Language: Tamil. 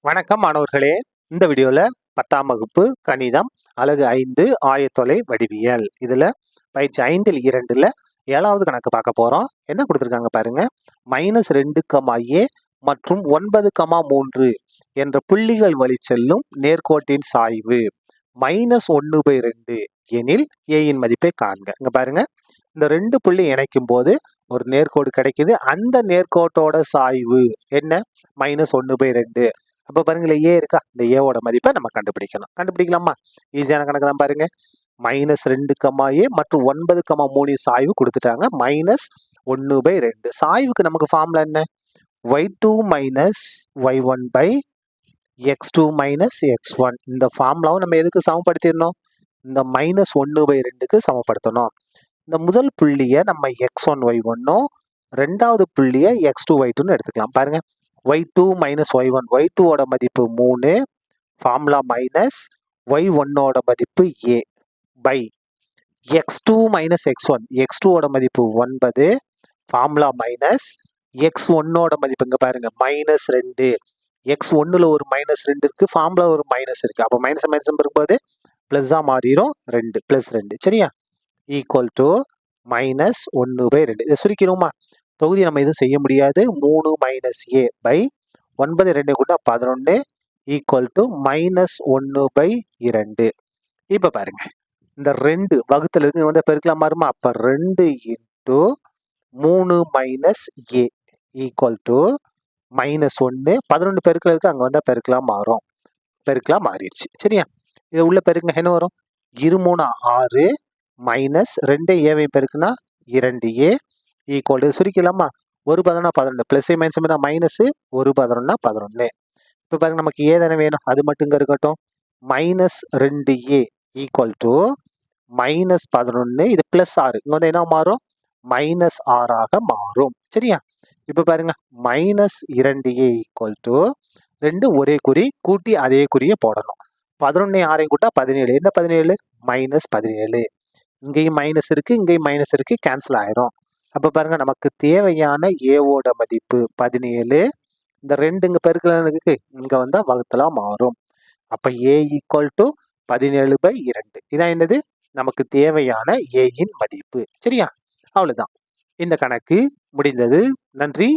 வணக்கம் மாணவர்களே. இந்த வீடியோல 10ஆம் வகுப்பு கணிதம் அலகு 5 ஆயத்தொலை வடிவியல் இதுல பயிற்சி 5ல் 2ல 7வது கணக்கு பார்க்க போறோம். என்ன கொடுத்திருக்காங்க பாருங்க. -2, மற்றும் 9, என்ற புள்ளிகள் வழி செல்லும் நேர்கோட்டின் சாய்வு -1/2 எனில் a-யின் மதிப்பை காண்க. இங்க பாருங்க, இந்த 2 புள்ளி இணைக்கும் போது ஒரு நேர்கோடு கிடைக்குது. அந்த நேர்கோட்டோட சாய்வு என்ன? -1/2. அப்ப பாருங்களேன், ஏ இருக்கா, இந்த ஏவோட மதிப்பை நம்ம கண்டுபிடிக்கணும். கண்டுபிடிக்கலாமா? ஈஸியான கணக்கு தான் பாருங்க. -2, மற்றும் 9, சாய்வு கொடுத்துட்டாங்க. -1/2 சாய்வுக்கு நமக்கு ஃபார்முலா என்ன? y2 - y1/x2 - x1. இந்த ஃபார்முலாவும் நம்ம எதுக்கு சமப்படுத்திடணும்? இந்த -1/2க்கு சமப்படுத்தணும். இந்த முதல் புள்ளியை நம்ம x1 y1, ரெண்டாவது புள்ளியை x2 y2 எடுத்துக்கலாம். பாருங்க, y2 - y1, y2 ஓட மதிப்பு 3, ஃபார்முலா மைனஸ் y1 ஓட மதிப்பு a by x2 - x1, x2 ஓட மதிப்பு 9, ஃபார்முலா மைனஸ் x1 ஓட மதிப்பு இங்க பாருங்க -2. x1ல ஒரு -2 இருக்கு, ஃபார்முலா ஒரு மைனஸ் இருக்கு. அப்ப மைனஸ் மைனஸ் இருக்கும்போது பிளஸ்ஸா மாறிடும், 2 +2. சரியா? Equal to -1/2. இதை சுருக்கிறோமா? தொகுதி நம்ம எதுவும் செய்ய முடியாது. 3 - a பை 9 2 கூட 11 ஈக்குவல் டு -1/2. இப்ப பாருங்க, இந்த 2 வகுத்துல இருக்கு வந்து பெருக்கலாம் மாறுமா? அப்ப 2 × 3 - a ஈக்குவல் டு -1. 11 பெருக்கல இருக்கு, அங்க வந்தா பெருக்கலாம் மாறும். பெருக்கலாம் மாறிடுச்சு. சரியா? இது உள்ள பெருக்குங்க, என்ன வரும்? 2 3 6 மைனஸ் 2 ஏவை பெருக்குனா 2a ஈக்குவல் டு சுருக்கலாமா? 1 11 11 பிளஸ் மைனஸ் மைனஸ் 1 11 11. இப்போ பாருங்க, நமக்கு ஏ தானே வேணும், அது மட்டும் இங்க இருக்கட்டும். -2a equal to -11. இது +6, இங்க வந்து என்ன மாறும்? -6ஆக மாறும். சரியா? இப்போ பாருங்க, -2a ஈக்குவல் டு 2 ஒரே குறி கூட்டி அதே குறியை போடணும். 11 6 கூட்டா 17. என்ன 17? -17. இங்கேயும் மைனஸ் இருக்கு, இங்கேயும் மைனஸ் இருக்கு, கேன்சல் ஆயிரும். அப்ப பாருங்க, நமக்கு தேவையான ஏவோட மதிப்பு 17. இந்த 2 இங்க பெருக்கல இருக்கு, இங்க வந்தா வகுத்தலா மாறும். அப்ப a ஈக்குவல் டு 17/2. இதான் என்னது? நமக்கு தேவையான ஏயின் மதிப்பு. சரியா? அவ்வளவுதான். இந்த கணக்கு முடிந்தது. நன்றி.